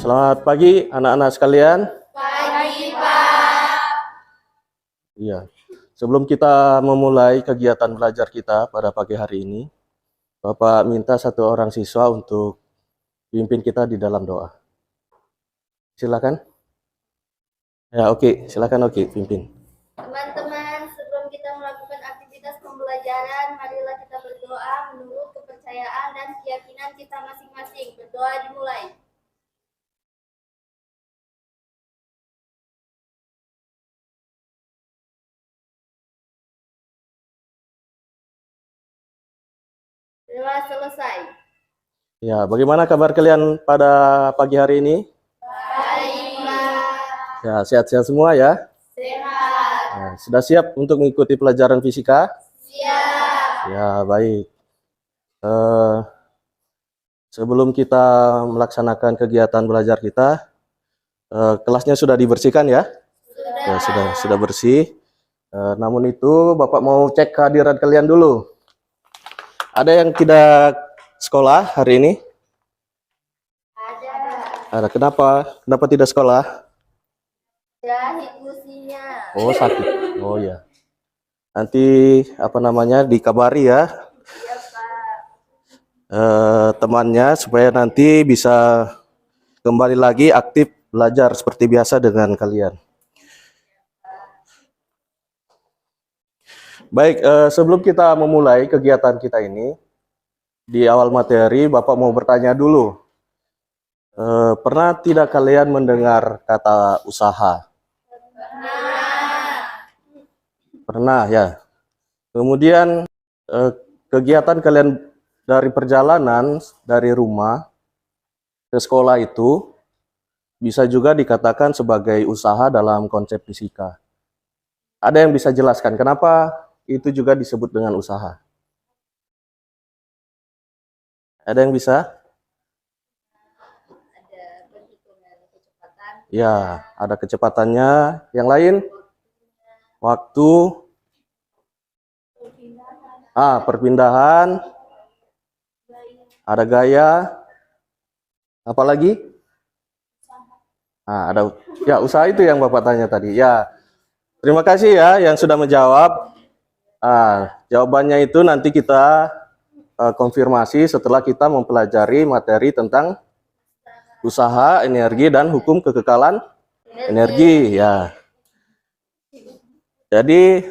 Selamat pagi anak-anak sekalian. Pagi, Pak. Iya. Sebelum kita memulai kegiatan belajar kita pada pagi hari ini, Bapak minta satu orang siswa untuk pimpin kita di dalam doa. Silakan. Ya, oke. Silakan, oke, pimpin. Teman-teman, sebelum kita melakukan aktivitas pembelajaran, marilah kita berdoa menurut kepercayaan dan keyakinan kita masing-masing. Berdoa dimulai. Doa selesai. Ya, bagaimana kabar kalian pada pagi hari ini? Baik, Pak. Ya, sehat-sehat semua ya. Sehat. Nah, sudah siap untuk mengikuti pelajaran fisika? Siap. Ya, baik. Sebelum kita melaksanakan kegiatan belajar kita, kelasnya sudah dibersihkan ya? Ya, sudah bersih. Namun itu Bapak mau cek kehadiran kalian dulu. Ada yang tidak sekolah hari ini? Ada. Kenapa? Kenapa tidak sekolah? Jahit gusinya. Oh, sakit. Oh ya. Nanti dikabari ya Iya, Pak. temannya supaya nanti bisa kembali lagi aktif belajar seperti biasa dengan kalian. Baik, sebelum kita memulai kegiatan kita ini, di awal materi Bapak mau bertanya dulu. Pernah tidak kalian mendengar kata usaha? Pernah ya. Kemudian kegiatan kalian dari perjalanan dari rumah ke sekolah itu bisa juga dikatakan sebagai usaha dalam konsep fisika. Ada yang bisa jelaskan kenapa itu juga disebut dengan usaha? Ada yang bisa? Ada perhitungan kecepatan. Ya, ada kecepatannya. Yang lain? Waktu. Perpindahan. Ada gaya. Apalagi? Ada ya, usaha itu yang Bapak tanya tadi. Ya. Terima kasih ya yang sudah menjawab. Jawabannya itu nanti kita konfirmasi setelah kita mempelajari materi tentang usaha, energi, dan hukum kekekalan energi. Ya. Jadi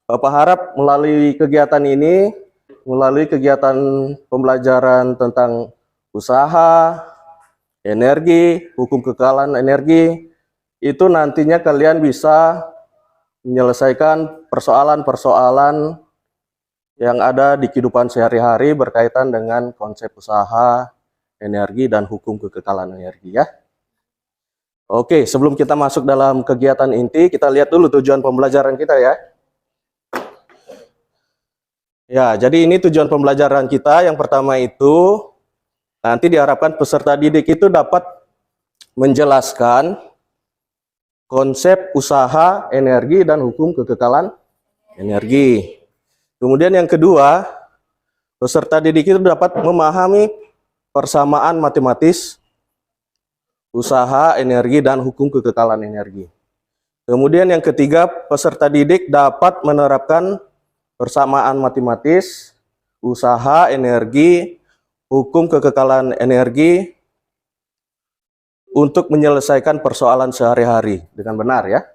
Bapak harap melalui kegiatan ini, melalui kegiatan pembelajaran tentang usaha, energi, hukum kekekalan energi, itu nantinya kalian bisa menyelesaikan persoalan-persoalan yang ada di kehidupan sehari-hari berkaitan dengan konsep usaha, energi, dan hukum kekekalan energi ya. Oke, sebelum kita masuk dalam kegiatan inti, kita lihat dulu tujuan pembelajaran kita ya. Ya, jadi ini tujuan pembelajaran kita. Yang pertama itu, nanti diharapkan peserta didik itu dapat menjelaskan konsep usaha, energi, dan hukum kekekalan energi. Kemudian yang kedua, peserta didik itu dapat memahami persamaan matematis, usaha, energi, dan hukum kekekalan energi. Kemudian yang ketiga, peserta didik dapat menerapkan persamaan matematis, usaha, energi, hukum kekekalan energi untuk menyelesaikan persoalan sehari-hari dengan benar ya.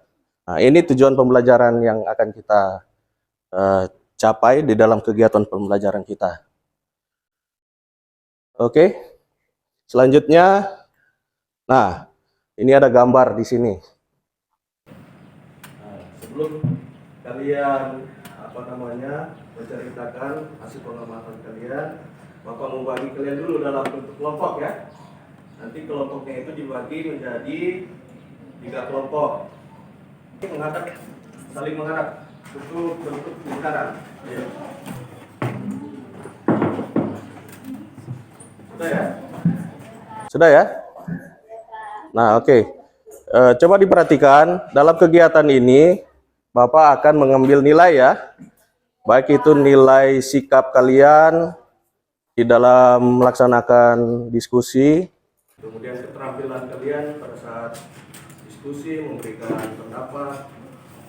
Nah, ini tujuan pembelajaran yang akan kita capai di dalam kegiatan pembelajaran kita. Oke. Selanjutnya, nah, ini ada gambar di sini. Nah, sebelum kalian menceritakan hasil pengamatan kalian, Bapak membagi kalian dulu dalam bentuk kelompok ya. Nanti kelompoknya itu dibagi menjadi 3 kelompok. Saling menghadap untuk bentuk lingkaran. Sudah ya? Sudah ya? Nah, oke. Coba diperhatikan dalam kegiatan ini Bapak akan mengambil nilai ya. Baik itu nilai sikap kalian di dalam melaksanakan diskusi Kemudian keterampilan kalian pada saat diskusi, memberikan pendapat,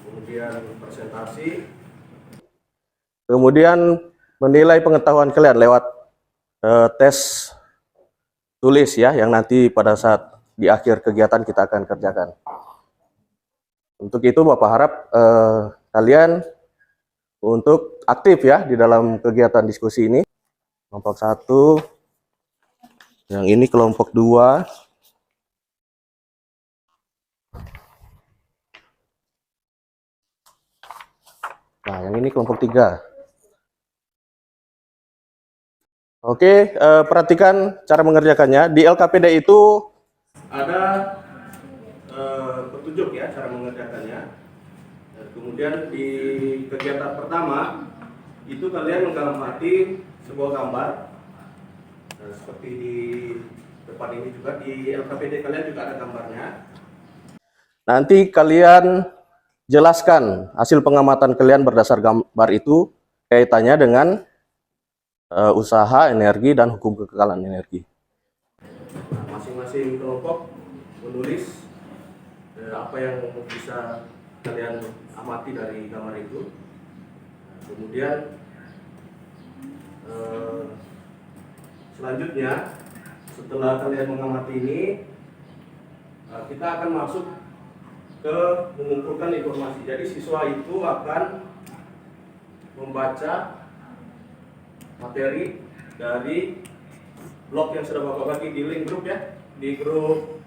kemudian presentasi. Kemudian menilai pengetahuan kalian lewat tes tulis ya, yang nanti pada saat di akhir kegiatan kita akan kerjakan. Untuk itu Bapak harap kalian untuk aktif ya di dalam kegiatan diskusi ini. Kelompok 1, yang ini kelompok 2. Nah, yang ini kelompok 3. Oke, perhatikan cara mengerjakannya. Di LKPD itu ada petunjuk ya cara mengerjakannya. Dan kemudian di kegiatan pertama itu kalian mengamati sebuah gambar. Nah, seperti di depan ini juga di LKPD kalian juga ada gambarnya. Nanti kalian jelaskan hasil pengamatan kalian berdasar gambar itu kaitannya dengan usaha, energi, dan hukum kekekalan energi. Masing-masing kelompok menulis apa yang bisa kalian amati dari gambar itu. Kemudian selanjutnya setelah kalian mengamati ini, kita akan masuk ke mengumpulkan informasi. Jadi siswa itu akan membaca materi dari blog yang sudah Bapak bagi di link grup ya, di grup.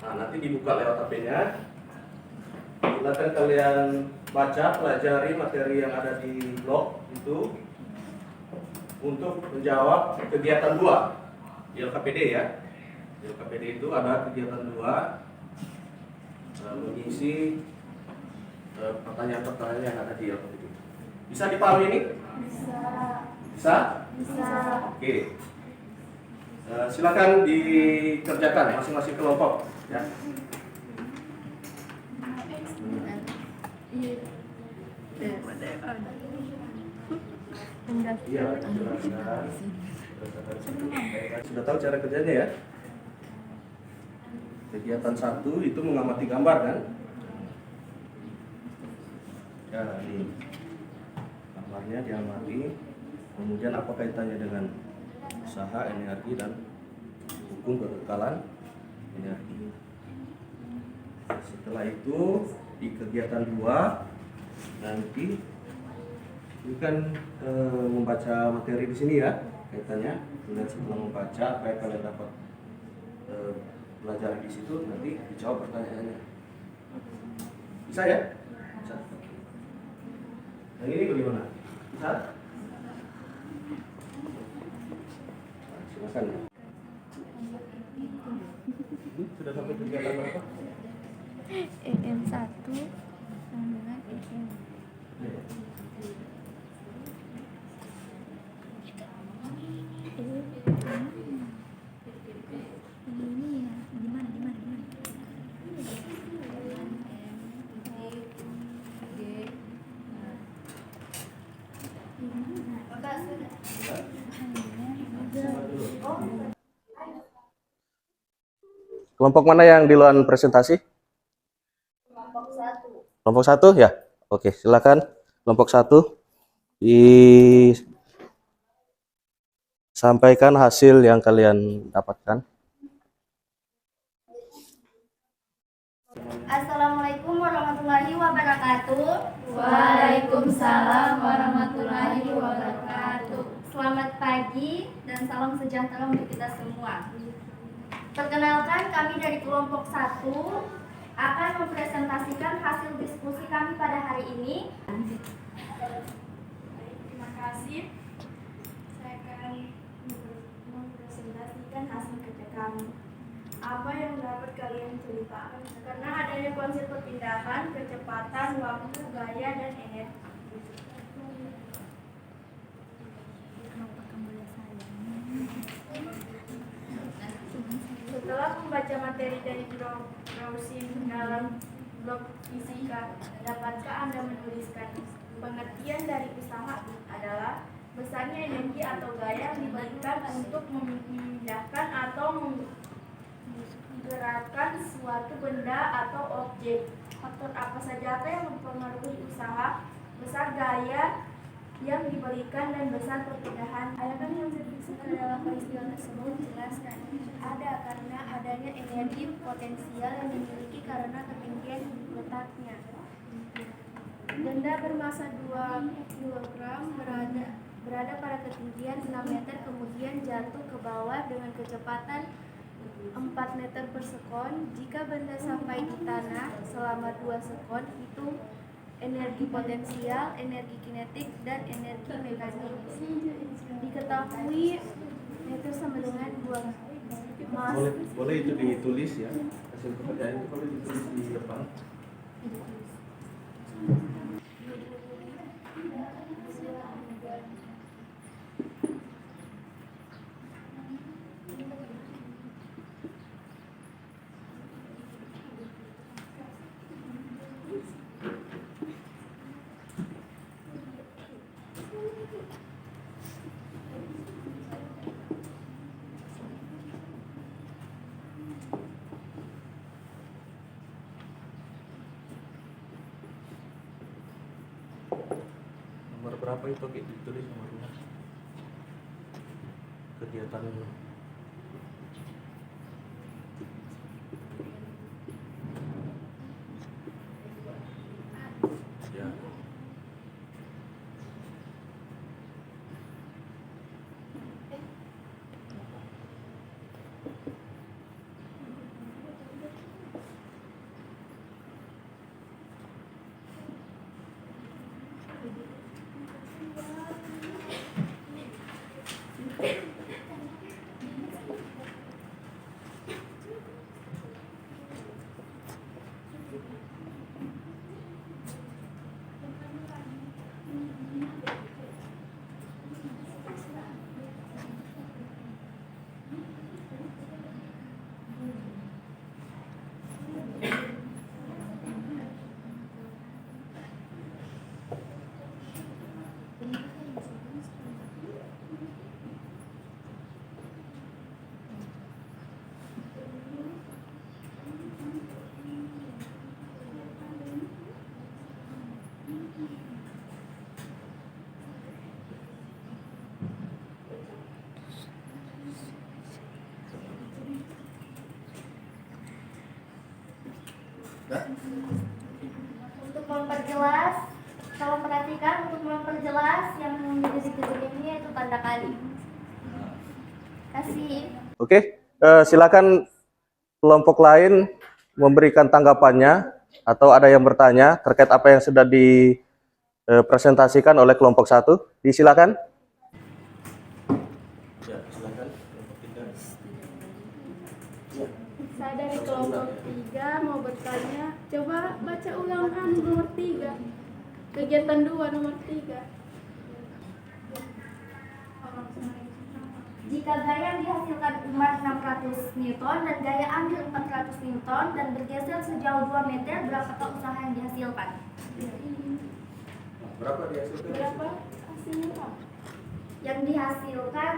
Nah, nanti dibuka lewat HP-nya. Silakan kalian baca, pelajari materi yang ada di blog itu untuk menjawab kegiatan 2 di LKPD ya. Di LKPD itu ada kegiatan 2 mengisi pertanyaan-pertanyaan yang ada di LKPD. Bisa dipahami ini? Bisa. Bisa? Bisa. Oke. Silakan dikerjakan masing-masing kelompok ya. Iya, sudah tahu cara kerjanya ya. Kegiatan 1 itu mengamati gambar kan? Ya, ini gambarnya diamati. Kemudian apa kaitannya dengan usaha, energi, dan hukum kekekalan energi. Setelah itu di kegiatan 2 nanti ini kan membaca materi di sini ya kaitannya. Kemudian setelah membaca apa yang kalian dapat pelajari di situ, nanti dijawab pertanyaannya. Bisa ya? Bisa. Yang ini bagaimana? Bisa? Silakan. Sudah sampai kegiatan berapa? EM 1 dengan EM. Ini ya, di mana? Bapak sudah. Kelompok mana yang duluan presentasi? Kelompok 1. Kelompok 1 ya? Oke, silakan. Kelompok 1 disampaikan hasil yang kalian dapatkan. Assalamualaikum warahmatullahi wabarakatuh. Waalaikumsalam warahmatullahi wabarakatuh. Selamat pagi dan salam sejahtera untuk kita semua. Perkenalkan, kami dari kelompok 1 akan mempresentasikan hasil diskusi kami pada hari ini. Terima kasih. Saya akan mempresentasikan hasil kerja kami. Apa yang dapat kalian ceritakan? Karena adanya konsep perpindahan, kecepatan, waktu, gaya, dan energi. Setelah membaca materi dari browsing dalam blog fisika, dapatkah Anda menuliskan pengertian dari usaha adalah besarnya energi atau gaya yang diberikan untuk memindahkan atau gerakan suatu benda atau objek. Faktor apa saja yang mempengaruhi usaha? Besar gaya yang diberikan dan besar perpindahan. Adakah yang dimaksudkan dalam peristiwa tersebut? Jelaskan. Ada, karena adanya energi potensial yang dimiliki karena ketinggian letaknya. Benda bermasa 2 gram berada pada ketinggian 6 meter, kemudian jatuh ke bawah dengan kecepatan 4 meter per sekon. Jika benda sampai di tanah selama 2 sekon, hitung energi potensial, energi kinetik, dan energi mekanik. Diketahui meter sama dengan 2 mas. Boleh itu ditulis ya. Hasil pekerjaan itu boleh ditulis di depan. Nomor berapa itu ditulis nomornya? Kegiatan ya. Untuk memperjelas, kalau perhatikan untuk memperjelas yang menjadi titik ini yaitu tanda kali. Kasih. Oke, silakan kelompok lain memberikan tanggapannya atau ada yang bertanya terkait apa yang sudah dipresentasikan oleh kelompok 1. Disilakan. Ya, silakan. Saya dari kelompok 3 mau bertanya, coba baca ulang nomor 3. Kegiatan 2 nomor 3. Jika gaya yang dihasilkan Umar 600 Newton dan gaya ambil 400 Newton dan bergeser sejauh 2 meter, berapakah usaha yang dihasilkan? Berapa dihasilkan? Berapa hasilnya, Pak? Yang dihasilkan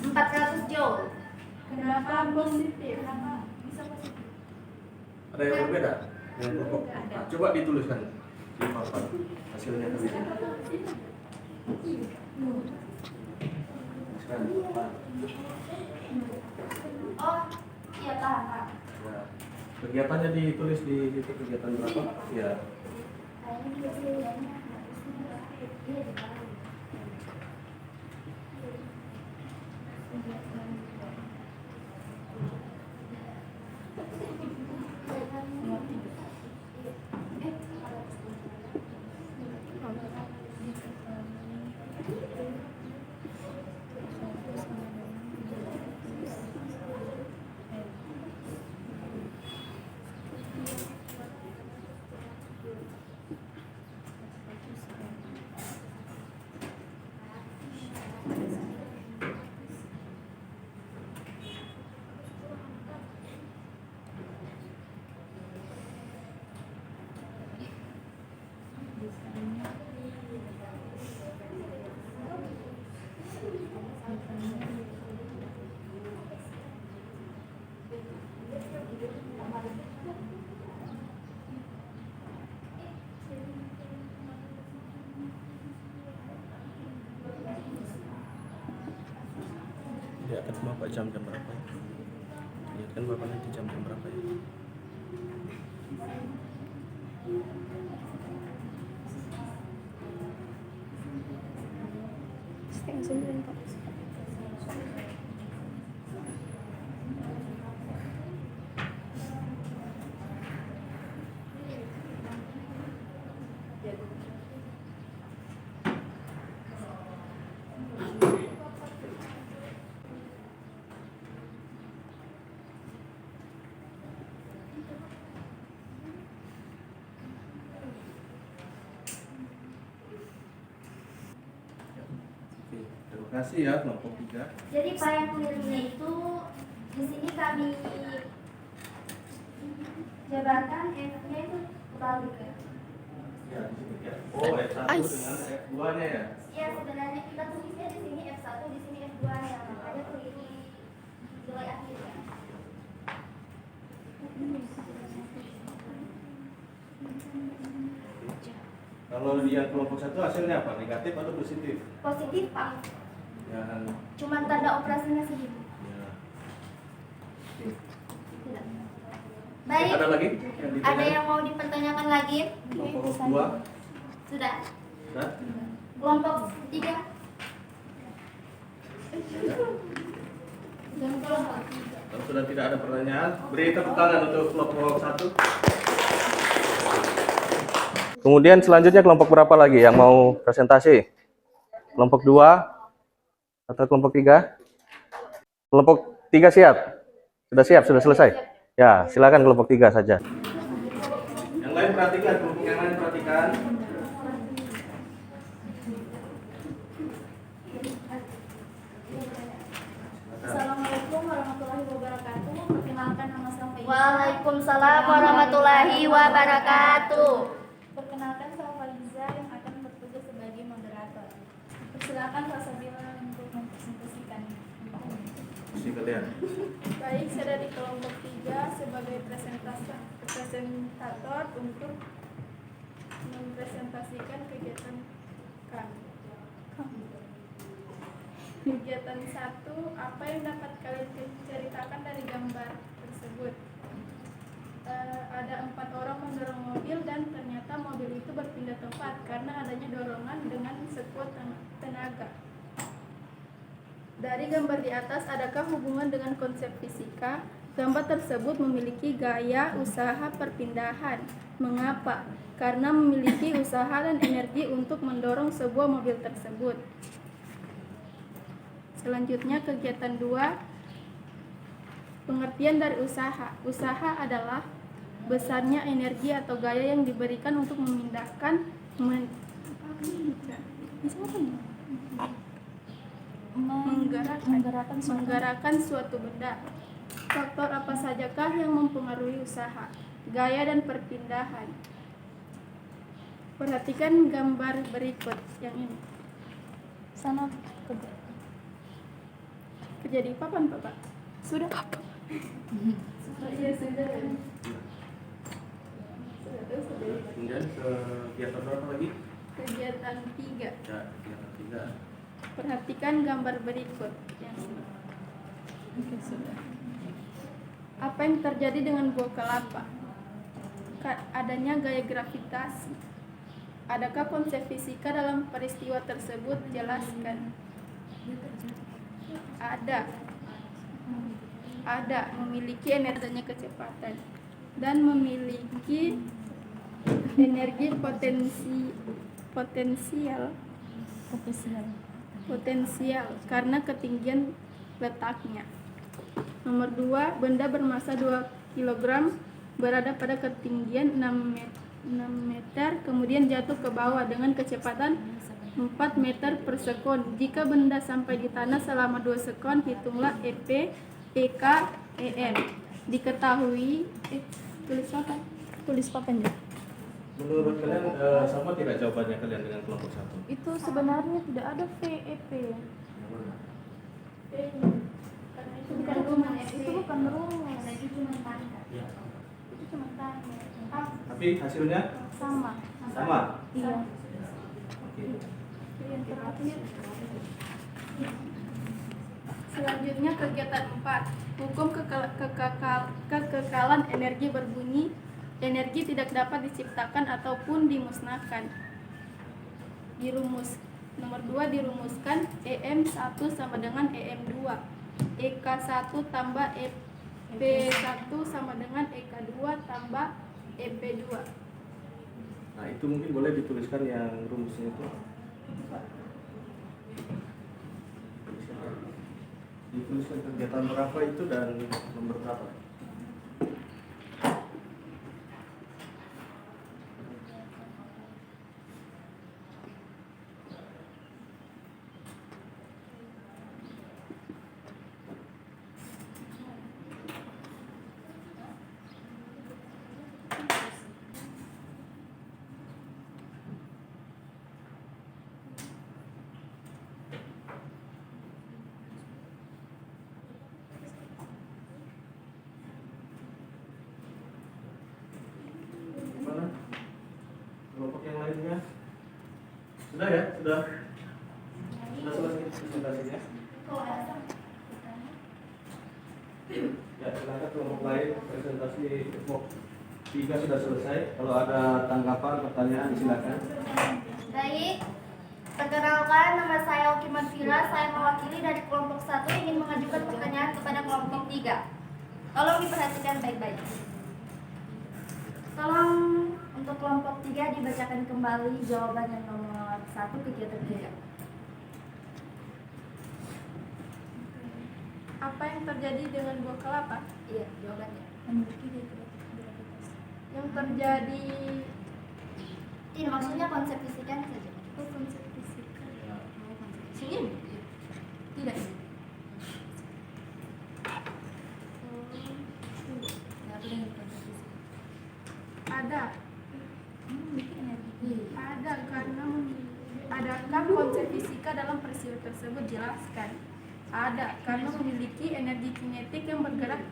400 joule. Kenapa positif? Kenapa bisa positif? Ada yang berbeda dengan kelompok? Nah, coba dituliskan di papan hasilnya tadi. Oh, iya paham. Ya. Kegiatannya ditulis di titik kegiatan berapa? Ya. Ingatkan Bapak jam-jam berapa ya? Ingatkan Bapak nanti jam-jam berapa ya? Setengah 9 Pak. Oke, terima kasih ya kelompok 3. Jadi Pak yang mengirimnya itu di sini kami jabarkan F-nya itu kebalik ya. Ya, di sini ya. Oh, F1 dengan F2-nya ya. Ya sebenarnya kita tulisnya di sini F1, di sini F2-nya, makanya tuh ini nilai akhirnya. Kalau di yang kelompok 1 hasilnya apa? Negatif atau positif? Positif Pak, Yang cuman tanda operasinya segitu. ya. Tidak. Baik, Ada lagi? ada yang mau dipertanyakan lagi? Kelompok 2. Sudah. Nah, Kelompok 3. Dan kelompok 3. kalau sudah tidak ada pertanyaan, beri tepuk tangan untuk kelompok 1. Kemudian selanjutnya kelompok berapa lagi yang mau presentasi? Kelompok 2 atau kelompok 3? Kelompok 3 siap? Sudah siap? Sudah selesai? Ya, silakan kelompok 3 saja. Yang lain perhatikan, kelompok yang lain perhatikan. Assalamualaikum warahmatullahi wabarakatuh. Perkenalkan nama saya Faiza. Waalaikumsalam warahmatullahi wabarakatuh. Perkenalkan saya Faiza yang akan bertugas sebagai moderator. Persilakan Pak Sabila untuk mempresentasikan. Isi kalian. Baik, saya dari kelompok 3 sebagai presentator untuk mempresentasikan kegiatan kami. Kegiatan 1, apa yang dapat kalian ceritakan dari gambar tersebut? Ada 4 orang mendorong mobil dan ternyata mobil itu berpindah tempat karena adanya dorongan dengan sekuat tenaga. Dari gambar di atas, adakah hubungan dengan konsep fisika? Gambar tersebut memiliki gaya usaha perpindahan. Mengapa? Karena memiliki usaha dan energi untuk mendorong sebuah mobil tersebut. Selanjutnya kegiatan 2, pengertian dari usaha. Usaha adalah besarnya energi atau gaya yang diberikan untuk memindahkan menggerakkan suatu benda. Faktor apa sajakah yang mempengaruhi usaha, gaya dan perpindahan? Perhatikan gambar berikut yang ini. Sana Kerja di papan, Bapak? Sudah? Iya, sudah. Kemudian kegiatan berapa lagi? Kegiatan 3. Ya, kegiatan 3. Perhatikan gambar berikut yang ini. Oke, sudah. Apa yang terjadi dengan buah kelapa? Adanya gaya gravitasi. Adakah konsep fisika dalam peristiwa tersebut? Jelaskan. Ada memiliki energinya kecepatan dan memiliki energi potensial karena ketinggian letaknya. Nomor 2, benda bermasa 2 kg berada pada ketinggian 6 meter kemudian jatuh ke bawah dengan kecepatan 4 meter per sekon. Jika benda sampai di tanah selama 2 sekon, hitunglah EP, EK, EM. Diketahui tulis papan ya. Menurut kalian sama tidak jawabannya kalian dengan kelompok 1? Itu sebenarnya tidak ada VEP. karena itu bukan rumus. Itu bukan rumus. Itu cuma tanda. Ya. Itu cuma tanya. Tapi hasilnya Sama. sama. Iya. Oke. Yang terakhir Selanjutnya kegiatan 4. Hukum kekekalan energi berbunyi, energi tidak dapat diciptakan ataupun dimusnahkan. Nomor 2 dirumuskan EM1 sama dengan EM2. EK1 tambah EP1 sama dengan EK2 tambah EP2. Nah, itu mungkin boleh dituliskan yang rumusnya itu. Dituliskan kegiatan berapa itu dan nomor berapa. Gimana? Kelompok yang lainnya? Sudah ya? Sudah selesai presentasinya? Ya, silakan kelompok lain presentasi kelompok 3 sudah selesai. Kalau ada tanggapan, pertanyaan, silakan. Baik, perkenalkan nama saya Oki Manfira. Saya mewakili dari kelompok 1 ingin mengajukan pertanyaan kepada kelompok 3. Tolong diperhatikan baik-baik. Tolong untuk kelompok 3 dibacakan kembali jawaban yang nomor 1 kegiatan 3. Apa yang terjadi dengan buah kelapa? Iya, jawabannya. Yang terjadi Ini maksudnya konsep fisikanya saja. konsep fisika. Sini? Tidak. Ada. Ada karena adakah konsep fisika dalam peristiwa tersebut? Jelaskan. Ada karena memiliki energi kinetik yang bergerak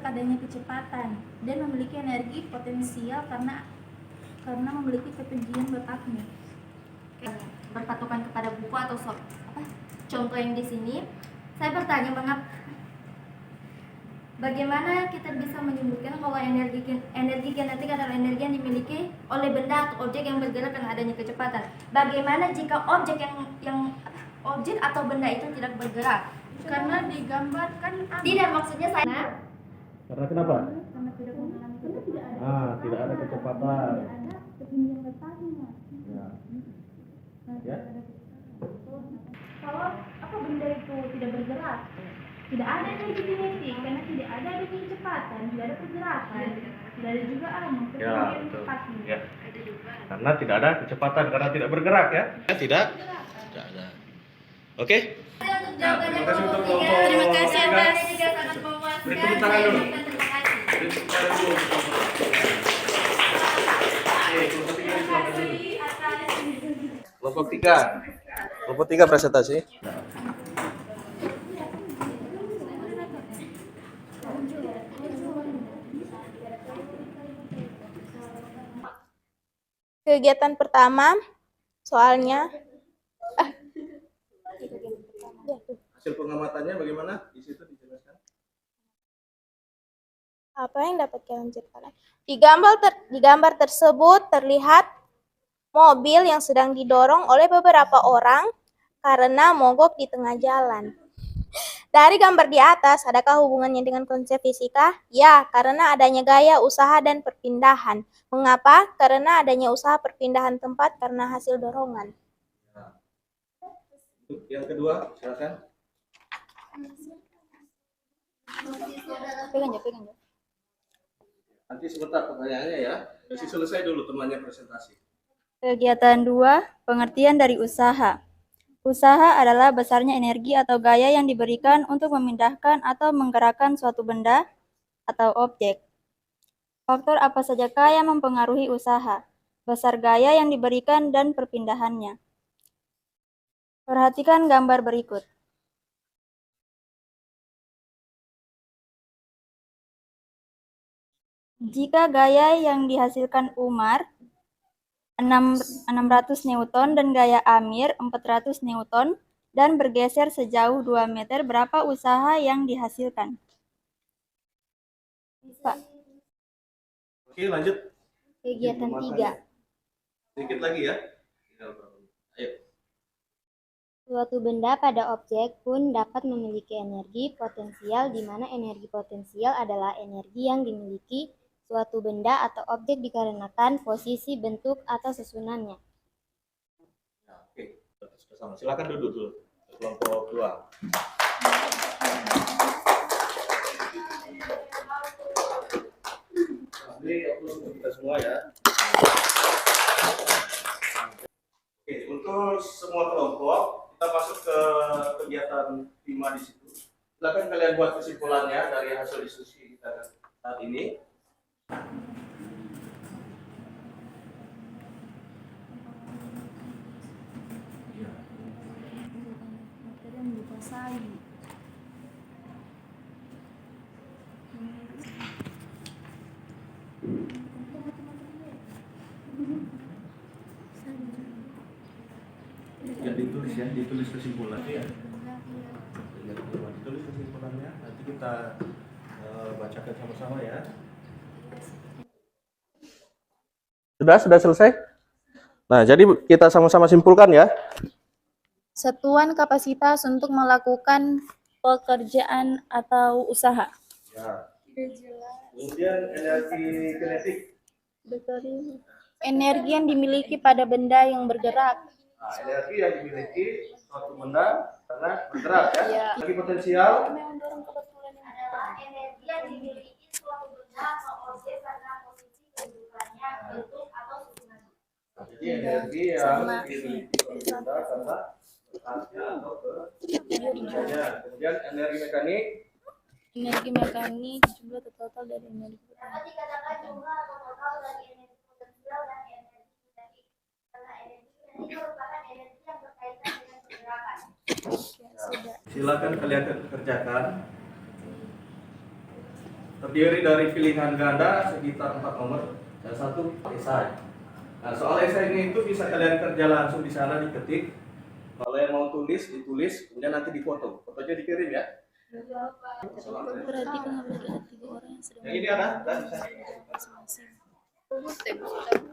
adanya kecepatan dan memiliki energi potensial karena memiliki ketinggian letaknya. Berpatokan kepada buku atau contoh yang di sini. Saya bertanya, bagaimana kita bisa menyebutkan kalau energi kinetik adalah energi yang dimiliki oleh benda atau objek yang bergerak karena adanya kecepatan? Bagaimana jika objek objek atau benda itu tidak bergerak? karena digambarkan Tidak, maksudnya saya. Karena kenapa? Karena tidak mengalami kecepatan. Tidak ada kecepatan. Ada ketinggian letaknya. Ya. Kalau benda itu tidak bergerak, tidak ada energi kinetik karena tidak ada kecepatan, tidak ada pergerakan, tidak ada juga ketinggian letaknya. Ya. Karena tidak ada kecepatan, karena tidak bergerak ya. Tidak ada. Oke? Untuk jawabannya Terima kasih untuk kelompok 3. kelompok Terima kasih tiga. atas juga sangat memuaskan. Beri tepuk tangan dulu. Terima kasih. Kelompok 3. Kelompok 3 presentasi. Kegiatan pertama, soalnya Hasil pengamatannya bagaimana? Di situ dijelaskan. apa yang dapat kalian ceritakan? Di gambar tersebut terlihat mobil yang sedang didorong oleh beberapa orang karena mogok di tengah jalan. Dari gambar di atas, adakah hubungannya dengan konsep fisika? Ya, karena adanya gaya, usaha, dan perpindahan. Mengapa? Karena adanya usaha perpindahan tempat karena hasil dorongan. Yang kedua, silakan. Pegang aja. Nanti sebentar pertanyaannya ya. Kasih selesai dulu temannya presentasi. Kegiatan 2, pengertian dari usaha. Usaha adalah besarnya energi atau gaya yang diberikan untuk memindahkan atau menggerakkan suatu benda atau objek. Faktor apa sajakah yang mempengaruhi usaha? Besar gaya yang diberikan dan perpindahannya. Perhatikan gambar berikut. Jika gaya yang dihasilkan Umar 600 Newton dan gaya Amir 400 Newton, dan bergeser sejauh 2 meter, berapa usaha yang dihasilkan? Pak. Oke, lanjut. Kegiatan 3. Sedikit lagi ya. Ayo. Suatu benda pada objek pun dapat memiliki energi potensial, di mana energi potensial adalah energi yang dimiliki suatu benda atau objek dikarenakan posisi, bentuk, atau susunannya. Oke, sudah sama. Silakan duduk dulu. Kelompok 2. Ini untuk kita semua ya. Oke, untuk semua kelompok kita masuk ke kegiatan 5 di situ. Silakan kalian buat kesimpulannya dari hasil diskusi kita saat ini. Materi yang dikuasai. Ya ditulis ya, ditulis kesimpulannya ya. Ditulis kesimpulannya, nanti kita bacakan sama-sama ya. Sudah selesai? Nah, jadi kita sama-sama simpulkan ya. Satuan kapasitas untuk melakukan pekerjaan atau usaha. Ya. Kemudian energi kinetik. Energi yang dimiliki pada benda yang bergerak. Nah, energi yang dimiliki suatu benda karena bergerak ya. Energi potensial. Adalah energi yang dimiliki suatu benda atau objek karena posisi kedudukannya, bentuk, atau susunannya. Jadi energi yang dimiliki suatu benda karena bergeraknya atau kedudukannya. Kemudian energi mekanik. Energi mekanik jumlah total dari energi. Dapat dikatakan jumlah atau total dari energi potensial dan energi kinetik. Karena energi kinetik merupakan energi yang berkaitan dengan pergerakan. Silakan kalian kerjakan. Terdiri dari pilihan ganda sekitar 4 nomor dan 1 esai. Nah, soal esainya itu bisa kalian kerja langsung di sana, diketik. Kalau yang mau tulis, ditulis, kemudian nanti difoto. Fotonya dikirim ya. Berarti kan harus ada 3 orang yang sedang. Yang ini ada? Bisa.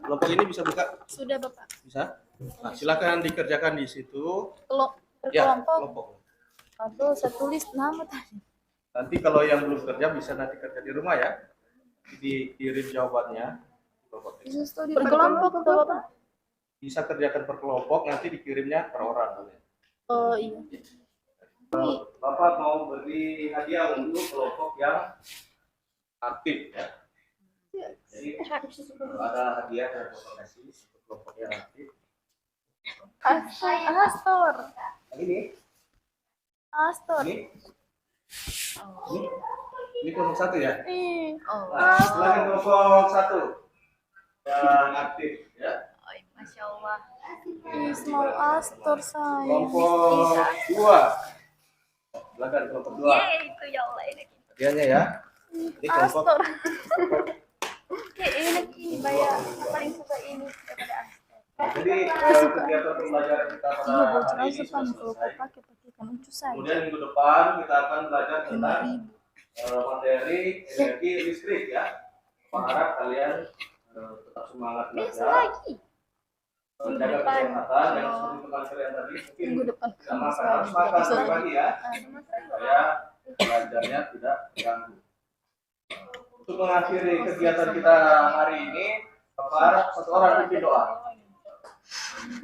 Kelompok ini bisa buka? Sudah Bapak. Bisa. Nah, silakan dikerjakan di situ. Ya, Berkelompok. kelompok. Aduh, saya tulis nama tadi. Nanti kalau yang belum kerja bisa nanti kerja di rumah ya. Dikirim jawabannya. Berkelompok tuh Bapak. Bisa kerjakan per kelompok, nanti dikirimnya per orang. Oh iya. Bapak mau beri hadiah untuk kelompok yang aktif ya. Jadi ada hadiah yang Bapak kasih untuk kelompok yang aktif. Astor. Yang ini, Astor. ini kelompok 1 ya. Oh. Nah, silakan kelompok 1 yang aktif ya. Masya Allah. Small Astor saya. Kelompok 2. Silakan kelompok 2. Itu ya Allah ini. Hadiahnya ya. Ini kelompok Astor. Ini bayar. Paling suka ini daripada Astor. Jadi kegiatan pembelajaran kita pada hari ini sudah selesai. Kemudian minggu depan kita akan belajar tentang materi energi listrik ya. Berharap kalian tetap semangat belajar. Menjaga kesehatan yang seperti teman kalian tadi mungkin harus makan pagi ya supaya belajarnya tidak terganggu. Untuk mengakhiri kegiatan kita hari ini, Bapak satu orang pimpin doa.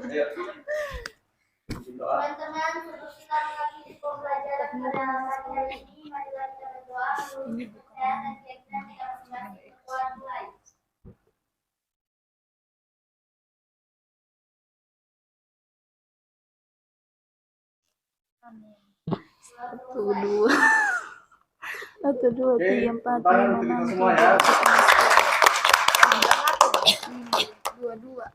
Ayo, pimpin doa. Teman-teman, sebelum kita mengakhiri pembelajaran pada pagi hari ini, marilah kita berdoa untuk kesehatan dan keyakinan kita masing-masing. Berdoa mulai. Satu, dua, Oke, tiga, empat, tangan lima, untuk kita enam, semua ya. dua, dua.